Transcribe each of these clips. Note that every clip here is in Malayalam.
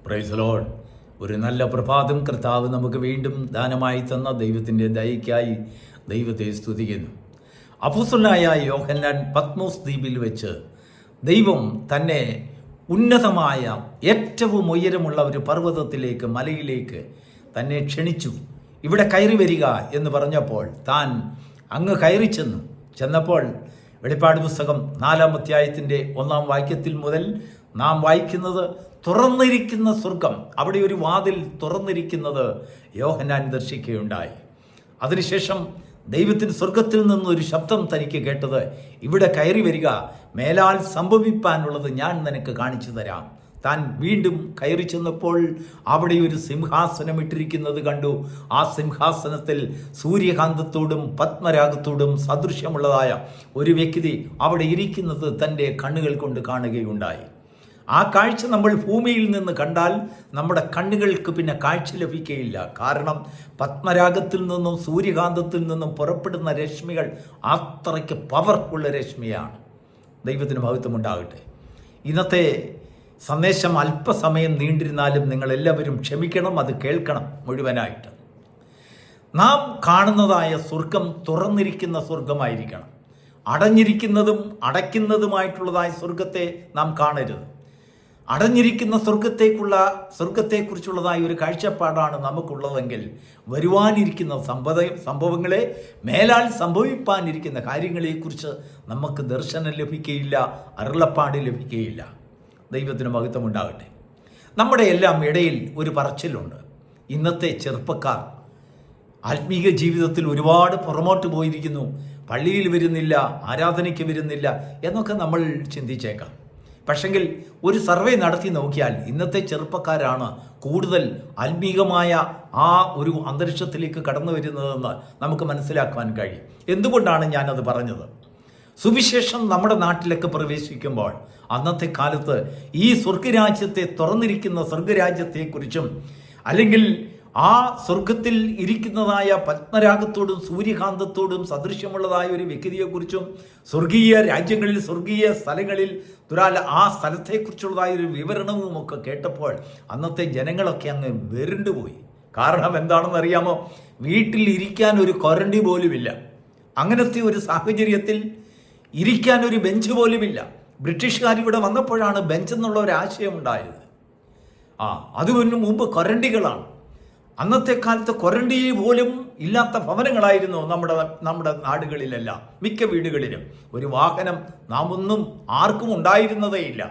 Praise the Lord. ഒരു നല്ല പ്രഭാതം കർത്താവ് നമുക്ക് വീണ്ടും ദാനമായി തന്ന ദൈവത്തിൻ്റെ ദയയ്ക്കായി ദൈവത്തെ സ്തുതിക്കുന്നു. അപ്പോസ്തലനായ യോഹന്നാൻ പത്മോസ് ദ്വീപിൽ വെച്ച് ദൈവം തന്നെ ഉന്നതമായ ഏറ്റവും ഉയരമുള്ള ഒരു പർവ്വതത്തിലേക്ക്, മലയിലേക്ക് തന്നെ ക്ഷണിച്ചു. ഇവിടെ കയറി വരിക എന്ന് പറഞ്ഞപ്പോൾ താൻ അങ്ങ് കയറി ചെന്നപ്പോൾ വെളിപ്പാട് പുസ്തകം 4-ാം അധ്യായത്തിൻ്റെ 1-ാം വാക്യത്തിൽ മുതൽ നാം വായിക്കുന്നത് തുറന്നിരിക്കുന്ന സ്വർഗം, അവിടെ ഒരു വാതിൽ തുറന്നിരിക്കുന്നത് യോഹന്നാൻ ദർശിക്കുകയുണ്ടായി. അതിനുശേഷം ദൈവത്തിന് സ്വർഗത്തിൽ നിന്നൊരു ശബ്ദം തനിക്ക് കേട്ടത്, ഇവിടെ കയറി വരിക, മേലാൽ സംഭവിപ്പാനുള്ളത് ഞാൻ നിനക്ക് കാണിച്ചു തരാം. താൻ വീണ്ടും കയറി ചെന്നപ്പോൾ അവിടെ ഒരു സിംഹാസനം ഇട്ടിരിക്കുന്നത് കണ്ടു. ആ സിംഹാസനത്തിൽ സൂര്യകാന്തത്തോടും പത്മരാഗത്തോടും സദൃശ്യമുള്ളതായ ഒരു വ്യക്തി അവിടെ ഇരിക്കുന്നത് തൻ്റെ കണ്ണുകൾ കൊണ്ട് കാണുകയുണ്ടായി. ആ കാഴ്ച നമ്മൾ ഭൂമിയിൽ നിന്ന് കണ്ടാൽ നമ്മുടെ കണ്ണുകൾക്ക് പിന്നെ കാഴ്ച ലഭിക്കുകയില്ല. കാരണം പത്മരാഗത്തിൽ നിന്നും സൂര്യകാന്തത്തിൽ നിന്നും പുറപ്പെടുന്ന രശ്മികൾ അത്രയ്ക്ക് പവർഫുള്ള രശ്മിയാണ്. ദൈവത്തിന് മഹത്വമുണ്ടാകട്ടെ. ഇന്നത്തെ സന്ദേശം അല്പസമയം നീണ്ടിരുന്നാലും നിങ്ങളെല്ലാവരും ക്ഷമിക്കണം, അത് കേൾക്കണം മുഴുവനായിട്ട്. നാം കാണുന്നതായ സ്വർഗം തുറന്നിരിക്കുന്ന സ്വർഗമായിരിക്കണം. അടഞ്ഞിരിക്കുന്നതും അടയ്ക്കുന്നതുമായിട്ടുള്ളതായ സ്വർഗത്തെ നാം കാണരുത്. അടഞ്ഞിരിക്കുന്ന സ്വർഗത്തെക്കുറിച്ചുള്ളതായ ഒരു കാഴ്ചപ്പാടാണ് നമുക്കുള്ളതെങ്കിൽ വരുവാനിരിക്കുന്ന സംഭവങ്ങളെ, മേലാൽ സംഭവിപ്പാനിരിക്കുന്ന കാര്യങ്ങളെക്കുറിച്ച് നമുക്ക് ദർശനം ലഭിക്കുകയില്ല, അരുളപ്പാട് ലഭിക്കുകയില്ല. ദൈവത്തിന് മഹത്വമുണ്ടാകട്ടെ. നമ്മുടെ എല്ലാം ഇടയിൽ ഒരു പറച്ചിലുണ്ട്. ഇന്നത്തെ ചെറുപ്പക്കാർ ആത്മീക ജീവിതത്തിൽ ഒരുപാട് പുറമോട്ട് പോയിരിക്കുന്നു, പള്ളിയിൽ വരുന്നില്ല, ആരാധനയ്ക്ക് വരുന്നില്ല എന്നൊക്കെ നമ്മൾ ചിന്തിച്ചേക്കാം. പക്ഷെങ്കിൽ ഒരു സർവേ നടത്തി നോക്കിയാൽ ഇന്നത്തെ ചെറുപ്പക്കാരാണ് കൂടുതൽ ആത്മീകമായ ആ ഒരു അന്തരീക്ഷത്തിലേക്ക് കടന്നു വരുന്നതെന്ന് നമുക്ക് മനസ്സിലാക്കുവാൻ കഴിയും. എന്തുകൊണ്ടാണ് ഞാനത് പറഞ്ഞത്? സുവിശേഷം നമ്മുടെ നാട്ടിലൊക്കെ പ്രവേശിക്കുമ്പോൾ അന്നത്തെ കാലത്ത് ഈ സ്വർഗരാജ്യത്തെ, തുറന്നിരിക്കുന്ന സ്വർഗരാജ്യത്തെക്കുറിച്ചും അല്ലെങ്കിൽ ആ സ്വർഗത്തിൽ ഇരിക്കുന്നതായ പത്മരാഗത്തോടും സൂര്യകാന്തത്തോടും സദൃശ്യമുള്ളതായ ഒരു വ്യക്തിയെക്കുറിച്ചും സ്വർഗീയ രാജ്യങ്ങളിൽ, സ്വർഗീയ സ്ഥലങ്ങളിൽ ആ സ്ഥലത്തെക്കുറിച്ചുള്ളതായ ഒരു വിവരണവും ഒക്കെ കേട്ടപ്പോൾ അന്നത്തെ ജനങ്ങളൊക്കെ അങ്ങ് വെരുണ്ടുപോയി. കാരണം എന്താണെന്ന് അറിയാമോ? വീട്ടിൽ ഇരിക്കാൻ ഒരു കൊരണ്ടി പോലുമില്ല. അങ്ങനത്തെ ഒരു സാഹചര്യത്തിൽ ഇരിക്കാൻ ഒരു ബെഞ്ച് പോലുമില്ല. ബ്രിട്ടീഷുകാർ ഇവിടെ വന്നപ്പോഴാണ് ബെഞ്ച് എന്നുള്ള ഒരു ആശയം ഉണ്ടായത്. അതിനു മുമ്പ് കൊരണ്ടികളാണ്. അന്നത്തെ കാലത്ത് കൊരണ്ടി പോലും ഇല്ലാത്ത ഭവനങ്ങളായിരുന്നു നമ്മുടെ നാടുകളിലെല്ലാം, മിക്ക വീടുകളിലും. ഒരു വാഹനം നാം ഒന്നും ആർക്കും ഉണ്ടായിരുന്നതേയില്ല.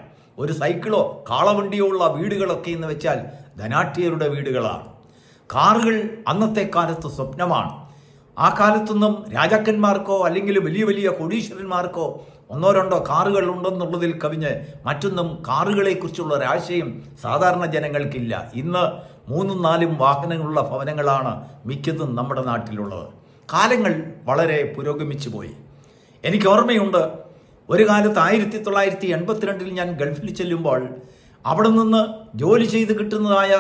ഒരു സൈക്കിളോ കാളവണ്ടിയോ ഉള്ള വീടുകളൊക്കെ എന്ന് വെച്ചാൽ ധനാഠ്യരുടെ വീടുകളാണ്. കാറുകൾ അന്നത്തെ കാലത്ത് സ്വപ്നമാണ്. ആ കാലത്തൊന്നും രാജാക്കന്മാർക്കോ അല്ലെങ്കിൽ വലിയ വലിയ കോടീശ്വരന്മാർക്കോ 1-2 കാറുകൾ ഉണ്ടെന്നുള്ളതിൽ കവിഞ്ഞ് മറ്റൊന്നും കാറുകളെക്കുറിച്ചുള്ള ഒരാശയം സാധാരണ ജനങ്ങൾക്കില്ല. ഇന്ന് 3-4 വാഹനങ്ങളുള്ള ഭവനങ്ങളാണ് മിക്കതും നമ്മുടെ നാട്ടിലുള്ളത്. കാലങ്ങൾ വളരെ പുരോഗമിച്ചു പോയി. എനിക്ക് ഓർമ്മയുണ്ട്, ഒരു കാലത്ത് 1982 ഞാൻ ഗൾഫിൽ ചെല്ലുമ്പോൾ അവിടെ നിന്ന് ജോലി ചെയ്ത് കിട്ടുന്നതായ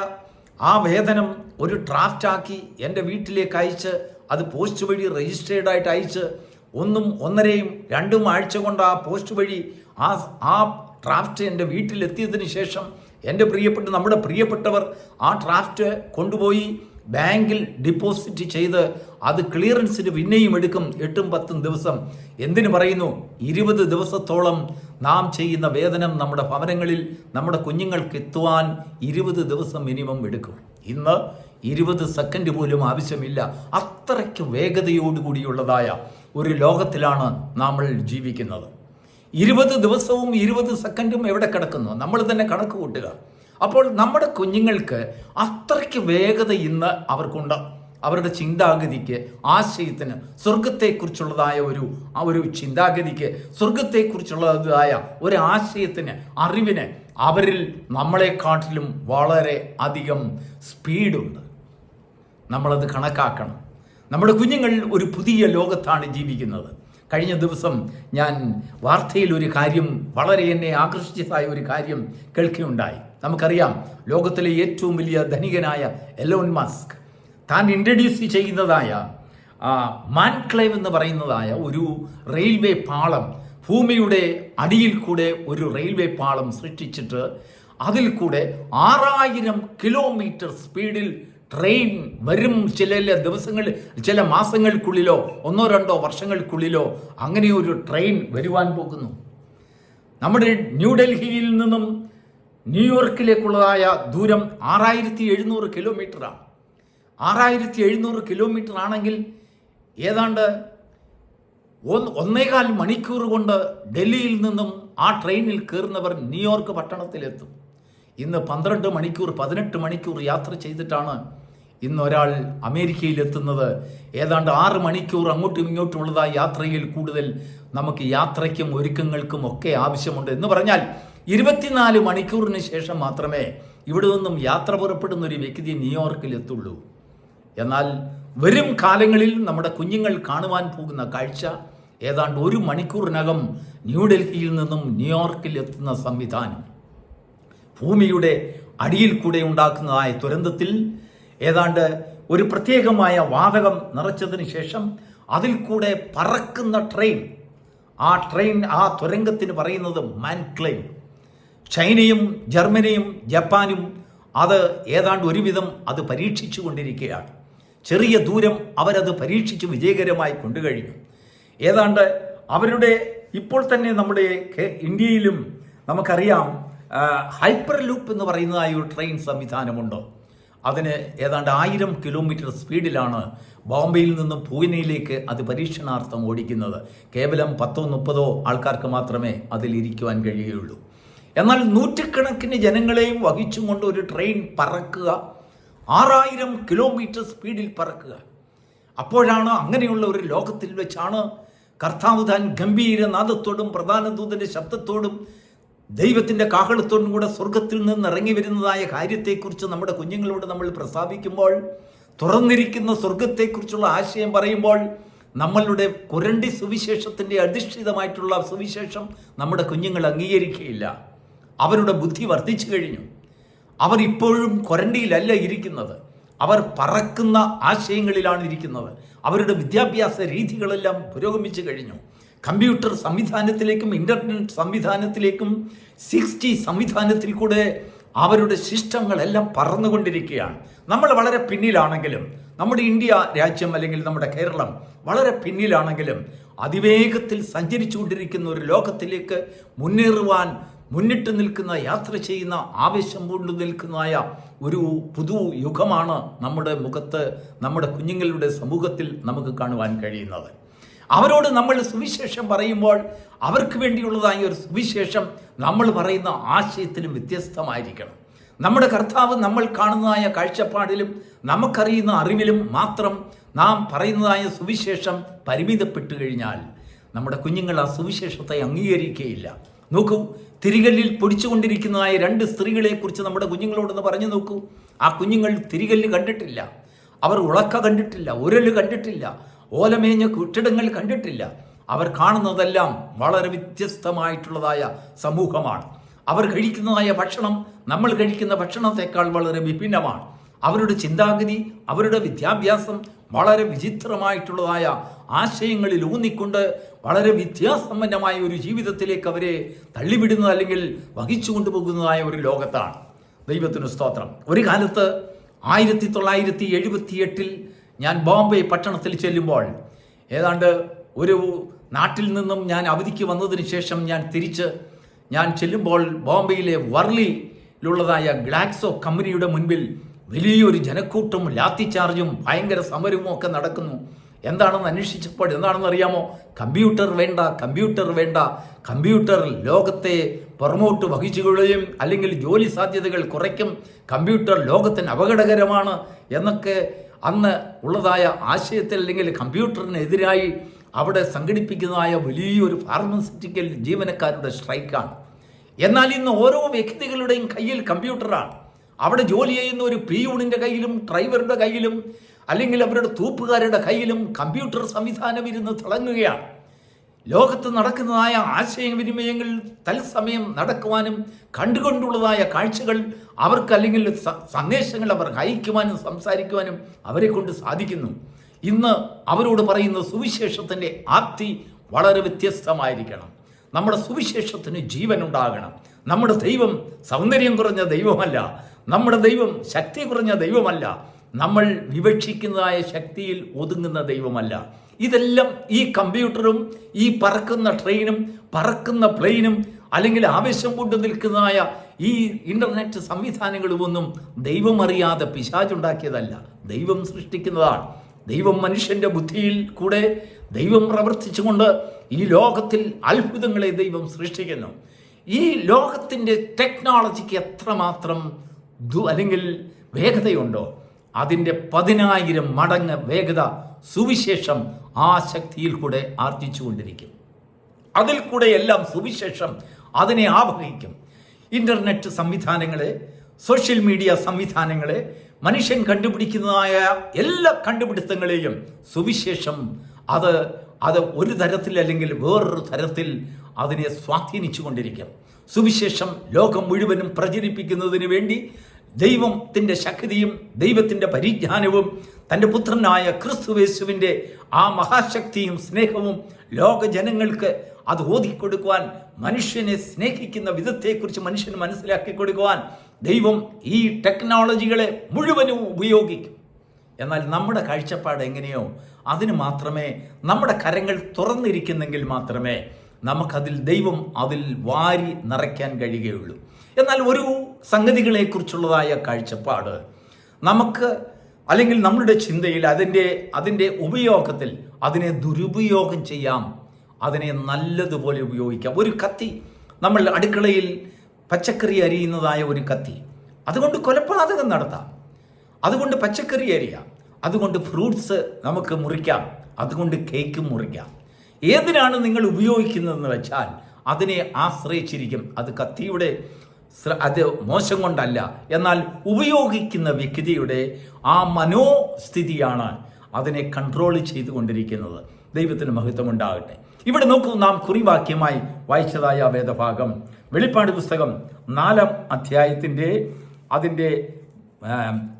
ആ വേതനം ഒരു ഡ്രാഫ്റ്റാക്കി എൻ്റെ വീട്ടിലേക്ക് അയച്ച്, അത് പോസ്റ്റ് വഴി രജിസ്റ്റേർഡായിട്ട് അയച്ച് 1-1.5-2 ആഴ്ച കൊണ്ട് ആ പോസ്റ്റ് വഴി ആ ഡ്രാഫ്റ്റ് എൻ്റെ വീട്ടിലെത്തിയതിന് ശേഷം നമ്മുടെ പ്രിയപ്പെട്ടവർ ആ ഡ്രാഫ്റ്റ് കൊണ്ടുപോയി ബാങ്കിൽ ഡിപ്പോസിറ്റ് ചെയ്ത് അത് ക്ലിയറൻസിന് പിന്നെയും എടുക്കും 8-10 ദിവസം. എന്തിനു പറയുന്നു? 20 ദിവസത്തോളം നാം ചെയ്യുന്ന വേതനം നമ്മുടെ ഭവനങ്ങളിൽ നമ്മുടെ കുഞ്ഞുങ്ങൾക്ക് എത്തുവാൻ 20 ദിവസം മിനിമം എടുക്കും. ഇന്ന് 20 സെക്കൻഡ് പോലും ആവശ്യമില്ല. അത്രയ്ക്ക് വേഗതയോടുകൂടിയുള്ളതായ ഒരു ലോകത്തിലാണ് നമ്മൾ ജീവിക്കുന്നത്. 20 ദിവസവും 20 സെക്കൻഡും എവിടെ കിടക്കുന്നു? നമ്മൾ തന്നെ കണക്ക് കൂട്ടുക. അപ്പോൾ നമ്മുടെ കുഞ്ഞുങ്ങൾക്ക് അത്രയ്ക്ക് വേഗത ഇന്ന് അവർക്കുണ്ട്. അവരുടെ ചിന്താഗതിക്ക്, ആശയത്തിന്, സ്വർഗത്തെക്കുറിച്ചുള്ളതായ ഒരു ചിന്താഗതിക്ക്, സ്വർഗത്തെക്കുറിച്ചുള്ളതായ ഒരു ആശയത്തിന്, അറിവിന് അവരിൽ നമ്മളെക്കാട്ടിലും വളരെ അധികം സ്പീഡുണ്ട്. നമ്മളത് കണക്കാക്കണം. നമ്മുടെ കുഞ്ഞുങ്ങൾ ഒരു പുതിയ ലോകത്താണ് ജീവിക്കുന്നത്. കഴിഞ്ഞ ദിവസം ഞാൻ വാർത്തയിൽ ഒരു കാര്യം, വളരെ എന്നെ ആകർഷിച്ചതായ ഒരു കാര്യം കേൾക്കുകയുണ്ടായി. നമുക്കറിയാം, ലോകത്തിലെ ഏറ്റവും വലിയ ധനികനായ എലോൺ മസ്ക് താൻ ഇൻട്രൊഡ്യൂസ് ചെയ്യുന്നതായ മാൻക്ലേവ് എന്ന് പറയുന്നതായ ഒരു റെയിൽവേ പാളം, ഭൂമിയുടെ അടിയിൽ കൂടെ ഒരു റെയിൽവേ പാളം സൃഷ്ടിച്ചിട്ട് അതിൽ കൂടെ 6000 കിലോമീറ്റർ സ്പീഡിൽ ട്രെയിൻ വരും. ചില ദിവസങ്ങളിൽ, ചില മാസങ്ങൾക്കുള്ളിലോ 1-2 വർഷങ്ങൾക്കുള്ളിലോ അങ്ങനെ ഒരു ട്രെയിൻ വരുവാൻ പോകുന്നു. നമ്മുടെ ന്യൂഡൽഹിയിൽ നിന്നും ന്യൂയോർക്കിലേക്കുള്ളതായ ദൂരം 6700 കിലോമീറ്ററാണ്. 6700 കിലോമീറ്റർ ആണെങ്കിൽ ഏതാണ്ട് 1.25 മണിക്കൂർ കൊണ്ട് ഡൽഹിയിൽ നിന്നും ആ ട്രെയിനിൽ കയറുന്നവർ ന്യൂയോർക്ക് പട്ടണത്തിലെത്തും. ഇന്ന് 12 മണിക്കൂർ 18 മണിക്കൂർ യാത്ര ചെയ്തിട്ടാണ് ഇന്ന് ഒരാൾ അമേരിക്കയിലെത്തുന്നത്. ഏതാണ്ട് 6 മണിക്കൂർ അങ്ങോട്ടും ഇങ്ങോട്ടുമുള്ളതായ യാത്രയിൽ കൂടുതൽ നമുക്ക് യാത്രയ്ക്കും ഒരുക്കങ്ങൾക്കും ഒക്കെ ആവശ്യമുണ്ട്. എന്ന് പറഞ്ഞാൽ 24 മണിക്കൂറിന് ശേഷം മാത്രമേ ഇവിടെ നിന്നും യാത്ര പുറപ്പെടുന്ന ഒരു വ്യക്തി ന്യൂയോർക്കിൽ എത്തുള്ളൂ. എന്നാൽ വരും കാലങ്ങളിൽ നമ്മുടെ കുഞ്ഞുങ്ങൾ കാണുവാൻ പോകുന്ന കാഴ്ച ഏതാണ്ട് 1 മണിക്കൂറിനകം ന്യൂഡൽഹിയിൽ നിന്നും ന്യൂയോർക്കിൽ എത്തുന്ന സംവിധാനം. ഭൂമിയുടെ അടിയിൽ കൂടെ ഉണ്ടാക്കുന്നതായ ദുരന്തത്തിൽ ഏതാണ്ട് ഒരു പ്രത്യേകമായ വാതകം നിറച്ചതിന് ശേഷം അതിൽ കൂടെ പറക്കുന്ന ട്രെയിൻ, ആ തുരങ്കത്തിന് പറയുന്നത് മാൻക്ലെയിം. ചൈനയും ജർമ്മനിയും ജപ്പാനും അത് ഏതാണ്ട് ഒരുവിധം അത് പരീക്ഷിച്ചു കൊണ്ടിരിക്കുകയാണ്. ചെറിയ ദൂരം അവരത് പരീക്ഷിച്ച് വിജയകരമായി കൊണ്ടുകഴിഞ്ഞു. ഏതാണ്ട് അവരുടെ ഇപ്പോൾ തന്നെ നമ്മുടെ ഇന്ത്യയിലും നമുക്കറിയാം ഹൈപ്പർ ലൂപ്പ് എന്ന് പറയുന്നതായ ഒരു ട്രെയിൻ സംവിധാനമുണ്ട്. അതിന് ഏതാണ്ട് 1000 കിലോമീറ്റർ സ്പീഡിലാണ് ബോംബെയിൽ നിന്നും പൂനെയിലേക്ക് അത് പരീക്ഷണാർത്ഥം ഓടിക്കുന്നത്. കേവലം 10-30 ആൾക്കാർക്ക് മാത്രമേ അതിലിരിക്കുവാൻ കഴിയുകയുള്ളൂ. എന്നാൽ നൂറ്റുകണക്കിന് ജനങ്ങളെയും വഹിച്ചും കൊണ്ട് ഒരു ട്രെയിൻ പറക്കുക, 6000 കിലോമീറ്റർ സ്പീഡിൽ പറക്കുക. അപ്പോഴാണ് അങ്ങനെയുള്ള ഒരു ലോകത്തിൽ വെച്ചാണ് കർത്താവ് താൻ ഗംഭീരനാദത്തോടും പ്രധാന ദൂതന്റെ ശബ്ദത്തോടും ദൈവത്തിൻ്റെ കാഹളത്തോടും കൂടെ സ്വർഗത്തിൽ നിന്ന് ഇറങ്ങി വരുന്നതായ കാര്യത്തെക്കുറിച്ച് നമ്മുടെ കുഞ്ഞുങ്ങളോട് നമ്മൾ പ്രസ്താവിക്കുമ്പോൾ, തുറന്നിരിക്കുന്ന സ്വർഗത്തെക്കുറിച്ചുള്ള ആശയം പറയുമ്പോൾ, നമ്മളുടെ കുരണ്ടി സുവിശേഷത്തിൻ്റെ അധിഷ്ഠിതമായിട്ടുള്ള സുവിശേഷം നമ്മുടെ കുഞ്ഞുങ്ങൾ അംഗീകരിക്കുകയില്ല. അവരുടെ ബുദ്ധി വർദ്ധിച്ചു കഴിഞ്ഞു. അവർ ഇപ്പോഴും കൊരണ്ടിയിലല്ല ഇരിക്കുന്നത്, അവർ പറക്കുന്ന ആശയങ്ങളിലാണ് ഇരിക്കുന്നത്. അവരുടെ വിദ്യാഭ്യാസ രീതികളെല്ലാം പുരോഗമിച്ചു കഴിഞ്ഞു. കമ്പ്യൂട്ടർ സംവിധാനത്തിലേക്കും ഇൻ്റർനെറ്റ് സംവിധാനത്തിലേക്കും 6G സംവിധാനത്തിൽ കൂടെ അവരുടെ സിസ്റ്റങ്ങളെല്ലാം പറന്നുകൊണ്ടിരിക്കുകയാണ്. നമ്മൾ വളരെ പിന്നിലാണെങ്കിലും, നമ്മുടെ ഇന്ത്യ രാജ്യം അല്ലെങ്കിൽ നമ്മുടെ കേരളം വളരെ പിന്നിലാണെങ്കിലും അതിവേഗത്തിൽ സഞ്ചരിച്ചുകൊണ്ടിരിക്കുന്ന ഒരു ലോകത്തിലേക്ക് മുന്നേറുവാൻ മുന്നിട്ട് നിൽക്കുന്ന, യാത്ര ചെയ്യുന്ന, ആവേശം കൊണ്ടു നിൽക്കുന്നതായ ഒരു പുതു യുഗമാണ് നമ്മുടെ മുഖത്ത്, നമ്മുടെ കുഞ്ഞുങ്ങളുടെ സമൂഹത്തിൽ നമുക്ക് കാണുവാൻ കഴിയുന്നത്. അവരോട് നമ്മൾ സുവിശേഷം പറയുമ്പോൾ അവർക്ക് വേണ്ടിയുള്ളതായ ഒരു സുവിശേഷം നമ്മൾ പറയുന്ന ആശയത്തിലും വ്യത്യസ്തമായിരിക്കണം. നമ്മുടെ കർത്താവ് നമ്മൾ കാണുന്നതായ കാഴ്ചപ്പാടിലും നമുക്കറിയുന്ന അറിവിലും മാത്രം നാം പറയുന്നതായ സുവിശേഷം പരിമിതപ്പെട്ടു കഴിഞ്ഞാൽ നമ്മുടെ കുഞ്ഞുങ്ങൾ ആ സുവിശേഷത്തെ അംഗീകരിക്കുകയില്ല. നോക്കൂ, തിരികല്ലിൽ പൊടിച്ചുകൊണ്ടിരിക്കുന്നതായ 2 സ്ത്രീകളെ കുറിച്ച് നമ്മുടെ കുഞ്ഞുങ്ങളോടൊന്ന് പറഞ്ഞു നോക്കൂ. ആ കുഞ്ഞുങ്ങൾ തിരികല്ല് കണ്ടിട്ടില്ല, അവർ ഉളക്ക കണ്ടിട്ടില്ല, ഉരല് കണ്ടിട്ടില്ല, ഓലമേഞ്ഞ കെട്ടിടങ്ങൾ കണ്ടിട്ടില്ല. അവർ കാണുന്നതെല്ലാം വളരെ വ്യത്യസ്തമായിട്ടുള്ളതായ സമൂഹമാണ്. അവർ കഴിക്കുന്നതായ ഭക്ഷണം നമ്മൾ കഴിക്കുന്ന ഭക്ഷണത്തെക്കാൾ വളരെ വിഭിന്നമാണ്. അവരുടെ ചിന്താഗതി, അവരുടെ വിദ്യാഭ്യാസം വളരെ വിചിത്രമായിട്ടുള്ളതായ ആശയങ്ങളിൽ ഊന്നിക്കൊണ്ട് വളരെ വിദ്യാസമ്പന്നമായ ഒരു ജീവിതത്തിലേക്ക് അവരെ തള്ളിവിടുന്നത് അല്ലെങ്കിൽ വഹിച്ചു കൊണ്ടുപോകുന്നതായ ഒരു ലോകത്താണ്. ദൈവത്തിന് സ്തോത്രം. ഒരു കാലത്ത് 1978 ഞാൻ ബോംബെ പട്ടണത്തിൽ ചെല്ലുമ്പോൾ, ഏതാണ്ട് ഒരു നാട്ടിൽ നിന്നും ഞാൻ അവധിക്ക് വന്നതിന് ശേഷം ഞാൻ ചെല്ലുമ്പോൾ ബോംബെയിലെ വർലിയിലുള്ളതായ ഗ്ലാക്സോ കമ്പനിയുടെ മുൻപിൽ വലിയൊരു ജനക്കൂട്ടം, ലാത്തി ചാർജും ഭയങ്കര സമരവും ഒക്കെ നടക്കുന്നു. എന്താണെന്ന് അന്വേഷിച്ചപ്പോൾ എന്താണെന്ന് അറിയാമോ? കമ്പ്യൂട്ടർ വേണ്ട, കമ്പ്യൂട്ടർ വേണ്ട, കമ്പ്യൂട്ടർ ലോകത്തെ പുറമോട്ട് വഹിച്ചുകൊള്ളുകയും അല്ലെങ്കിൽ ജോലി സാധ്യതകൾ കുറയ്ക്കും, കമ്പ്യൂട്ടർ ലോകത്തിന് അപകടകരമാണ് എന്നൊക്കെ അന്ന് ഉള്ളതായ ആശയത്തിൽ അല്ലെങ്കിൽ കമ്പ്യൂട്ടറിനെതിരായി അവിടെ സംഘടിപ്പിക്കുന്നതായ വലിയൊരു ഫാർമസ്യൂട്ടിക്കൽ ജീവനക്കാരുടെ സ്ട്രൈക്കാണ്. എന്നാൽ ഇന്ന് ഓരോ വ്യക്തികളുടെയും കയ്യിൽ കമ്പ്യൂട്ടറാണ്. അവിടെ ജോലി ചെയ്യുന്ന ഒരു പിയൂണിൻ്റെ കയ്യിലും ഡ്രൈവറുടെ കയ്യിലും അല്ലെങ്കിൽ അവരുടെ തൂപ്പുകാരുടെ കയ്യിലും കമ്പ്യൂട്ടർ സംവിധാനം ഇരുന്ന് തിളങ്ങുകയാണ്. ലോകത്ത് നടക്കുന്നതായ ആശയവിനിമയങ്ങൾ തത്സമയം നടക്കുവാനും കണ്ടുകൊണ്ടുള്ളതായ കാഴ്ചകൾ അവർക്ക് അല്ലെങ്കിൽ സന്ദേശങ്ങൾ അവർ അയക്കുവാനും സംസാരിക്കുവാനും അവരെ കൊണ്ട് സാധിക്കുന്നു. ഇന്ന് അവരോട് പറയുന്ന സുവിശേഷത്തിൻ്റെ ആപ്തി വളരെ വ്യത്യസ്തമായിരിക്കണം. നമ്മുടെ സുവിശേഷത്തിന് ജീവൻ ഉണ്ടാകണം. നമ്മുടെ ദൈവം സൗന്ദര്യം കുറഞ്ഞ ദൈവമല്ല. നമ്മുടെ ദൈവം ശക്തി കുറഞ്ഞ ദൈവമല്ല. നമ്മൾ വിവക്ഷിക്കുന്നതായ ശക്തിയിൽ ഒതുങ്ങുന്ന ദൈവമല്ല. ഇതെല്ലാം ഈ കമ്പ്യൂട്ടറും ഈ പറക്കുന്ന ട്രെയിനും പറക്കുന്ന പ്ലെയിനും അല്ലെങ്കിൽ ആവേശം കൊണ്ട് നിൽക്കുന്നതായ ഈ ഇന്റർനെറ്റ് സംവിധാനങ്ങളുമൊന്നും ദൈവം അറിയാതെ പിശാചുണ്ടാക്കിയതല്ല, ദൈവം സൃഷ്ടിക്കുന്നതാണ്. ദൈവം മനുഷ്യന്റെ ബുദ്ധിയിൽ കൂടെ ദൈവം പ്രവർത്തിച്ചുകൊണ്ട് ഈ ലോകത്തിൽ അത്ഭുതങ്ങളെ ദൈവം സൃഷ്ടിക്കുന്നു. ഈ ലോകത്തിൻ്റെ ടെക്നോളജിക്ക് എത്രമാത്രം അല്ലെങ്കിൽ വേഗതയുണ്ടോ അതിൻ്റെ 10,000 മടങ്ങ് വേഗത സുവിശേഷം ആ ശക്തിയിൽ കൂടെ ആർജിച്ചുകൊണ്ടിരിക്കും. അതിൽ കൂടെ എല്ലാം സുവിശേഷം അതിനെ ആവഹിക്കും. ഇന്റർനെറ്റ് സംവിധാനങ്ങളെ, സോഷ്യൽ മീഡിയ സംവിധാനങ്ങളെ, മനുഷ്യൻ കണ്ടുപിടിക്കുന്നതായ എല്ലാ കണ്ടുപിടുത്തങ്ങളെയും സുവിശേഷം അത് ഒരു തരത്തിൽ അല്ലെങ്കിൽ വേറൊരു തരത്തിൽ അതിനെ സ്വാധീനിച്ചു കൊണ്ടിരിക്കും. സുവിശേഷം ലോകം മുഴുവനും പ്രചരിപ്പിക്കുന്നതിന് വേണ്ടി ദൈവത്തിൻ്റെ ശക്തിയും ദൈവത്തിൻ്റെ പരിജ്ഞാനവും തൻ്റെ പുത്രനായ ക്രിസ്തുയേശുവിൻ്റെ ആ മഹാശക്തിയും സ്നേഹവും ലോക ജനങ്ങൾക്ക് അത് ഓതിക്കൊടുക്കുവാൻ, മനുഷ്യനെ സ്നേഹിക്കുന്ന വിധത്തെക്കുറിച്ച് മനുഷ്യന് മനസ്സിലാക്കി കൊടുക്കുവാൻ ദൈവം ഈ ടെക്നോളജികളെ മുഴുവനും ഉപയോഗിക്കും. എന്നാൽ നമ്മുടെ കാഴ്ചപ്പാട് എങ്ങനെയോ അതിന് മാത്രമേ, നമ്മുടെ കരങ്ങൾ തുറന്നിരിക്കുന്നെങ്കിൽ മാത്രമേ നമുക്കതിൽ ദൈവം അതിൽ വാരി നിറയ്ക്കാൻ കഴിയുകയുള്ളൂ. എന്നാൽ ഒരു സംഗതികളെക്കുറിച്ചുള്ളതായ കാഴ്ചപ്പാട് നമുക്ക് അല്ലെങ്കിൽ നമ്മുടെ ചിന്തയിൽ അതിൻ്റെ ഉപയോഗത്തിൽ അതിനെ ദുരുപയോഗം ചെയ്യാം, അതിനെ നല്ലതുപോലെ ഉപയോഗിക്കാം. ഒരു കത്തി, നമ്മൾ അടുക്കളയിൽ പച്ചക്കറി അരിയുന്നതായ ഒരു കത്തി, അതുകൊണ്ട് കൊലപാതകം നടത്താം, അതുകൊണ്ട് പച്ചക്കറി അരിയാം, അതുകൊണ്ട് ഫ്രൂട്ട്സ് നമുക്ക് മുറിക്കാം, അതുകൊണ്ട് കേക്കും മുറിക്കാം. ഏതിനാണ് നിങ്ങൾ ഉപയോഗിക്കുന്നതെന്ന് വെച്ചാൽ അതിനെ ആശ്രയിച്ചിരിക്കും. അത് കത്തിയുടെ അത് മോശം കൊണ്ടല്ല, എന്നാൽ ഉപയോഗിക്കുന്ന വ്യക്തിയുടെ ആ മനോസ്ഥിതിയാണ് അതിനെ കൺട്രോൾ ചെയ്തുകൊണ്ടിരിക്കുന്നത്. ദൈവത്തിന് മഹത്വം ഉണ്ടാകട്ടെ. ഇവിടെ നോക്കൂ, നാം കുറിവാക്യമായി വായിച്ചതായ വേദഭാഗം വെളിപ്പാട് പുസ്തകം 4-ാം അധ്യായത്തിൻ്റെ അതിൻ്റെ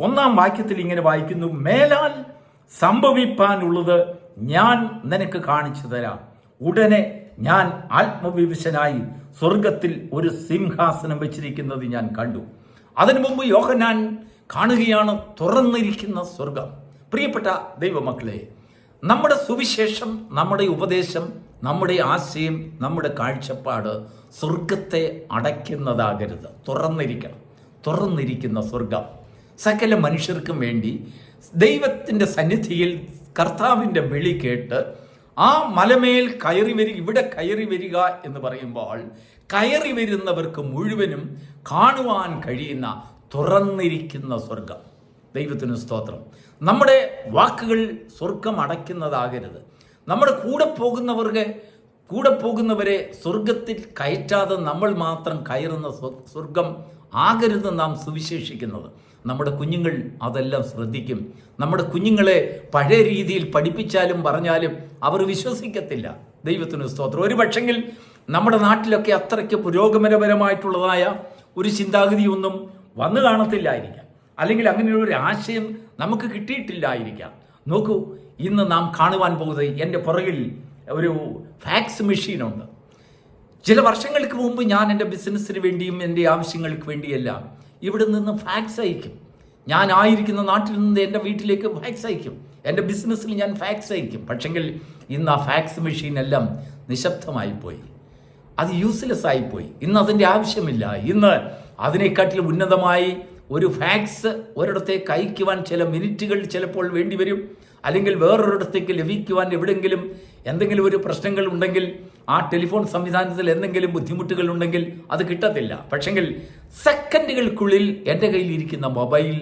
1-ാം വാക്യത്തിൽ ഇങ്ങനെ വായിക്കുന്നു: മേലാൽ സംഭവിപ്പാനുള്ളത് ഞാൻ നിനക്ക് കാണിച്ചു തരാം. ഉടനെ ഞാൻ ആത്മവിവശനായി സ്വർഗത്തിൽ ഒരു സിംഹാസനം വെച്ചിരിക്കുന്നത് ഞാൻ കണ്ടു. അതിനു മുമ്പ് യോഹന്നാൻ കാണുകയാണ് തുറന്നിരിക്കുന്ന സ്വർഗം. പ്രിയപ്പെട്ട ദൈവമക്കളെ, നമ്മുടെ സുവിശേഷം, നമ്മുടെ ഉപദേശം, നമ്മുടെ ആശയം, നമ്മുടെ കാഴ്ചപ്പാട് സ്വർഗത്തെ അടയ്ക്കുന്നതാകരുത്. തുറന്നിരിക്കുന്ന സ്വർഗം സകല മനുഷ്യർക്കും വേണ്ടി ദൈവത്തിൻ്റെ സന്നിധിയിൽ കർത്താവിൻ്റെ വിളി കേട്ട് ആ മലമേൽ ഇവിടെ കയറി വരിക എന്ന് പറയുമ്പോൾ കയറി വരുന്നവർക്ക് മുഴുവനും കാണുവാൻ കഴിയുന്ന തുറന്നിരിക്കുന്ന സ്വർഗം. ദൈവത്തിന് സ്തോത്രം. നമ്മുടെ വാക്കുകൾ സ്വർഗം അടയ്ക്കുന്നതാകരുത്. നമ്മുടെ കൂടെ പോകുന്നവരെ സ്വർഗത്തിൽ കയറ്റാതെ നമ്മൾ മാത്രം കയറുന്ന സ്വർഗം ആകരുത് നാം സുവിശേഷിക്കുന്നത്. നമ്മുടെ കുഞ്ഞുങ്ങൾ അതെല്ലാം ശ്രദ്ധിക്കും. നമ്മുടെ കുഞ്ഞുങ്ങളെ പഴയ രീതിയിൽ പഠിപ്പിച്ചാലും പറഞ്ഞാലും അവർ വിശ്വസിക്കത്തില്ല. ദൈവത്തിന് സ്തോത്രം. ഒരു പക്ഷെങ്കിൽ നമ്മുടെ നാട്ടിലൊക്കെ അത്രയ്ക്ക് പുരോഗമനപരമായിട്ടുള്ളതായ ഒരു ചിന്താഗതിയൊന്നും വന്നു കാണത്തില്ലായിരിക്കാം, അല്ലെങ്കിൽ അങ്ങനെയുള്ളൊരു ആശയം നമുക്ക് കിട്ടിയിട്ടില്ലായിരിക്കാം. നോക്കൂ, ഇന്ന് നാം കാണുവാൻ പോകുന്നത്, എൻ്റെ പുറകിൽ ഒരു ഫാക്സ് മെഷീനുണ്ട്. ചില വർഷങ്ങൾക്ക് മുമ്പ് ഞാൻ എൻ്റെ ബിസിനസ്സിന് വേണ്ടിയും എൻ്റെ ആവശ്യങ്ങൾക്ക് വേണ്ടിയെല്ലാം ഇവിടെ നിന്ന് ഫാക്സ് അയക്കും. ഞാൻ ആയിരിക്കുന്ന നാട്ടിൽ നിന്ന് എൻ്റെ വീട്ടിലേക്ക് ഫാക്സ് അയക്കും. എൻ്റെ ബിസിനസ്സിൽ ഞാൻ ഫാക്സ് അയക്കും. പക്ഷെങ്കിൽ ഇന്ന് ആ ഫാക്സ് മെഷീൻ എല്ലാം നിശബ്ദമായിപ്പോയി, അത് യൂസ്ലെസ് ആയിപ്പോയി. ഇന്ന് അതിൻ്റെ ആവശ്യമില്ല. ഇന്ന് അതിനെക്കാട്ടിലും ഉന്നതമായി ഒരു ഫാക്സ് ഒരിടത്തേക്ക് അയക്കുവാൻ ചില മിനിറ്റുകൾ ചിലപ്പോൾ വേണ്ടി വരും, അല്ലെങ്കിൽ വേറൊരിടത്തേക്ക് ലഭിക്കുവാൻ എവിടെയെങ്കിലും എന്തെങ്കിലും ഒരു പ്രശ്നങ്ങൾ ഉണ്ടെങ്കിൽ, ആ ടെലിഫോൺ സംവിധാനത്തിൽ എന്തെങ്കിലും ബുദ്ധിമുട്ടുകൾ ഉണ്ടെങ്കിൽ അത് കിട്ടത്തില്ല. പക്ഷെങ്കിൽ സെക്കൻഡുകൾക്കുള്ളിൽ എൻ്റെ കയ്യിലിരിക്കുന്ന മൊബൈൽ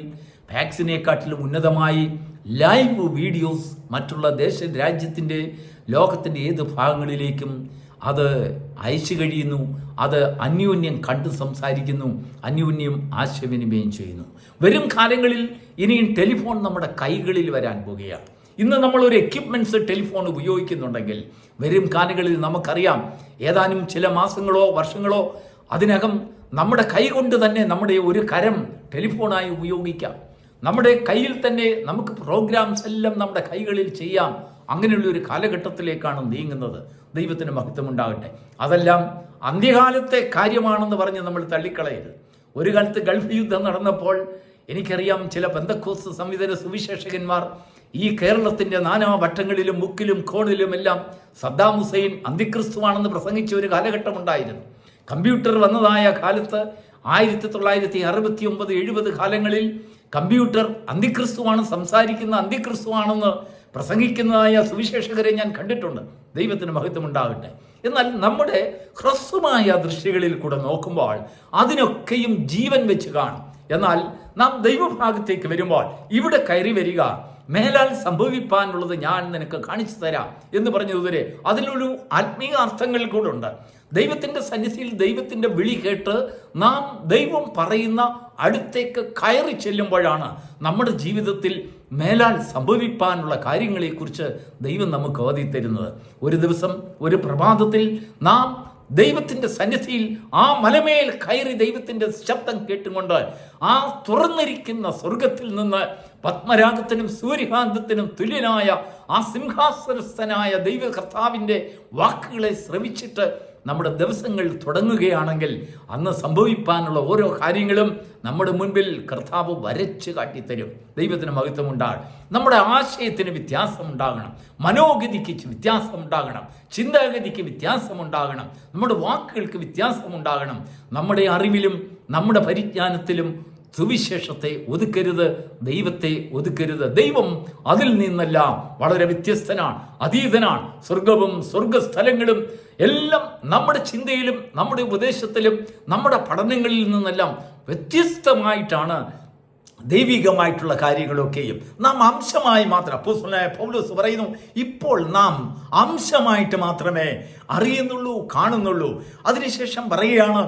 ഫാക്സിനെക്കാട്ടിലും ഉന്നതമായി ലൈവ് വീഡിയോസ് മറ്റുള്ള രാജ്യത്തിൻ്റെ ലോകത്തിൻ്റെ ഏത് ഭാഗങ്ങളിലേക്കും അത് അയച്ചു കഴിയുന്നു. അത് അന്യോന്യം കണ്ട് സംസാരിക്കുന്നു, അന്യോന്യം ആശയവിനിമയം ചെയ്യുന്നു. വരും കാലങ്ങളിൽ ഇനിയും ടെലിഫോൺ നമ്മുടെ കൈകളിൽ വരാൻ പോകുകയാണ്. ഇന്ന് നമ്മളൊരു എക്യുപ്മെൻറ്റ്സ് ടെലിഫോൺ ഉപയോഗിക്കുന്നുണ്ടെങ്കിൽ വരും കാലങ്ങളിൽ നമുക്കറിയാം, ഏതാനും ചില മാസങ്ങളോ വർഷങ്ങളോ അതിനകം നമ്മുടെ കൈ കൊണ്ട് തന്നെ നമ്മുടെ ഒരു കരം ടെലിഫോണായി ഉപയോഗിക്കാം. നമ്മുടെ കയ്യിൽ തന്നെ നമുക്ക് പ്രോഗ്രാംസ് എല്ലാം നമ്മുടെ കൈകളിൽ ചെയ്യാം. അങ്ങനെയുള്ള ഒരു കാലഘട്ടത്തിലേക്കാണ് നീങ്ങുന്നത്. ദൈവത്തിന് മഹത്വം ഉണ്ടാകട്ടെ. അതെല്ലാം അന്ത്യകാലത്തെ കാര്യമാണെന്ന് പറഞ്ഞ് നമ്മൾ തള്ളിക്കളയരുത്. ഒരു കാലത്ത് ഗൾഫ് യുദ്ധം നടന്നപ്പോൾ എനിക്കറിയാം ചില പെന്തക്കോസ്ത് സംവിധാന സുവിശേഷകന്മാർ ഈ കേരളത്തിൻ്റെ നാനാവട്ടങ്ങളിലും മുക്കിലും കോണിലുമെല്ലാം സദ്ദാം ഹുസൈൻ അന്തിക്രിസ്തുവാണെന്ന് പ്രസംഗിച്ച ഒരു കാലഘട്ടമുണ്ടായിരുന്നു. കമ്പ്യൂട്ടർ വന്നതായ കാലത്ത് 1969-70 കാലങ്ങളിൽ കമ്പ്യൂട്ടർ അന്തിക്രിസ്തുവാണ്, സംസാരിക്കുന്ന അന്തിക്രിസ്തുവാണെന്ന് പ്രസംഗിക്കുന്നതായ സുവിശേഷകരെ ഞാൻ കണ്ടിട്ടുണ്ട്. ദൈവത്തിന് മഹത്വമുണ്ടാകട്ടെ. എന്നാൽ നമ്മുടെ ഹ്രസ്വമായ ദൃഷ്ടികളിൽ കൂടെ നോക്കുമ്പോൾ അതിനൊക്കെയും ജീവൻ വെച്ച് കാണും. എന്നാൽ നാം ദൈവഭാഗത്തേക്ക് വരുമ്പോൾ ഇവിടെ കയറി വരിക, മേലാൽ സംഭവിപ്പാനുള്ളത് ഞാൻ നിനക്ക് കാണിച്ചു തരാം എന്ന് പറഞ്ഞതുവരെ അതിലൊരു ആത്മീയ അർത്ഥങ്ങൾ കൂടെ ഉണ്ട്. ദൈവത്തിൻ്റെ സന്നിധിയിൽ ദൈവത്തിൻ്റെ വിളി കേട്ട് നാം ദൈവം പറയുന്ന അടുത്തേക്ക് കയറി ചെല്ലുമ്പോഴാണ് നമ്മുടെ ജീവിതത്തിൽ മേലാൽ സംഭവിപ്പാനുള്ള കാര്യങ്ങളെക്കുറിച്ച് ദൈവം നമുക്ക് ഓതി തരുന്നത്. ഒരു ദിവസം ഒരു പ്രഭാതത്തിൽ നാം ദൈവത്തിൻ്റെ സന്നിധിയിൽ ആ മലമേൽ കയറി ദൈവത്തിൻ്റെ ശബ്ദം കേട്ടുകൊണ്ട് ആ തുറന്നിരിക്കുന്ന സ്വർഗത്തിൽ നിന്ന് പത്മരാഗത്തിനും സൂര്യകാന്തത്തിനും തുല്യനായ ആ സിംഹാസനസ്ഥനായ ദൈവ കർത്താവിൻ്റെ വാക്കുകളെ ശ്രവിച്ചിട്ട് നമ്മുടെ ദിവസങ്ങൾ തുടങ്ങുകയാണെങ്കിൽ അന്ന് സംഭവിപ്പാനുള്ള ഓരോ കാര്യങ്ങളും നമ്മുടെ മുൻപിൽ കർത്താവ് വരച്ച് കാട്ടിത്തരും. ദൈവത്തിന് മഹത്വമുണ്ടാകണം. നമ്മുടെ ആശയത്തിന് വ്യത്യാസമുണ്ടാകണം, മനോഗതിക്ക് വ്യത്യാസമുണ്ടാകണം, ചിന്താഗതിക്ക് വ്യത്യാസമുണ്ടാകണം, നമ്മുടെ വാക്കുകൾക്ക് വ്യത്യാസമുണ്ടാകണം. നമ്മുടെ അറിവിലും നമ്മുടെ പരിജ്ഞാനത്തിലും സുവിശേഷത്തെ ഒതുക്കരുത്, ദൈവത്തെ ഒതുക്കരുത്. ദൈവം അതിൽ നിന്നെല്ലാം വളരെ വ്യത്യസ്തനാണ്, അതീതനാണ്. സ്വർഗവും സ്വർഗസ്ഥലങ്ങളും എല്ലാം നമ്മുടെ ചിന്തയിലും നമ്മുടെ ഉപദേശത്തിലും നമ്മുടെ പഠനങ്ങളിൽ നിന്നെല്ലാം വ്യത്യസ്തമായിട്ടാണ് ദൈവികമായിട്ടുള്ള കാര്യങ്ങളൊക്കെയും. നാം അംശമായി മാത്രം, അപ്പോസ്തലനായ പൗലോസ് പറയുന്നു, ഇപ്പോൾ നാം അംശമായിട്ട് മാത്രമേ അറിയുന്നുള്ളൂ, കാണുന്നുള്ളൂ. അതിനുശേഷം പറയുകയാണ്,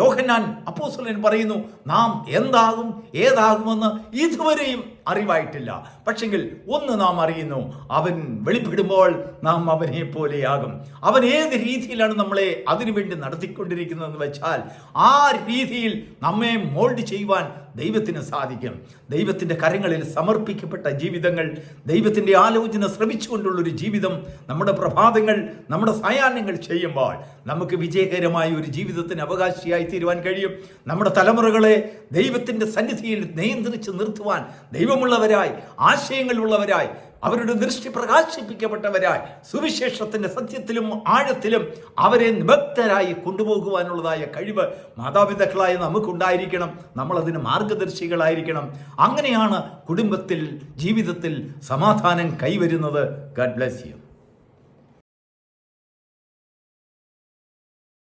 യോഹന്നാൻ അപ്പോസ്തലൻ പറയുന്നു, നാം എന്താകും ഏതാകുമെന്ന് ഇതുവരെയും അറിവായിട്ടില്ല. പക്ഷെങ്കിൽ ഒന്ന് നാം അറിയുന്നു, അവൻ വെളിപ്പെടുമ്പോൾ നാം അവനെ പോലെയാകും. അവൻ ഏത് രീതിയിലാണ് നമ്മളെ അതിനുവേണ്ടി നടത്തിക്കൊണ്ടിരിക്കുന്നതെന്ന് വെച്ചാൽ ആ രീതിയിൽ നമ്മെ മോൾഡ് ചെയ്യുവാൻ ദൈവത്തിന് സാധിക്കും. ദൈവത്തിൻ്റെ കരങ്ങളിൽ സമർപ്പിക്കപ്പെട്ട ജീവിതങ്ങൾ, ദൈവത്തിൻ്റെ ആലോചന ശ്രമിച്ചുകൊണ്ടുള്ളൊരു ജീവിതം, നമ്മുടെ പ്രഭാതങ്ങൾ, നമ്മുടെ സായാഹ്നങ്ങൾ ചെയ്യുമ്പോൾ നമുക്ക് വിജയകരമായ ഒരു ജീവിതത്തിന് അവകാശിയായി തീരുവാൻ കഴിയും. നമ്മുടെ തലമുറകളെ ദൈവത്തിൻ്റെ സന്നിധിയിൽ നിയന്ത്രിച്ച് നിർത്തുവാൻ ദൈവമുള്ളവരായി, ആശയങ്ങളുള്ളവരായി, അവരുടെ ദൃഷ്ടി പ്രകാശിപ്പിക്കപ്പെട്ടവരായി, സുവിശേഷത്തിൻ്റെ സത്യത്തിലും ആഴത്തിലും അവരെ നിബദ്ധരായി കൊണ്ടുപോകുവാനുള്ളതായ കഴിവ് മാതാപിതാക്കളായ നമുക്കുണ്ടായിരിക്കണം. നമ്മളതിന് മാർഗദർശികളായിരിക്കണം. അങ്ങനെയാണ് കുടുംബത്തിൽ, ജീവിതത്തിൽ സമാധാനം കൈവരുന്നത്. God bless you.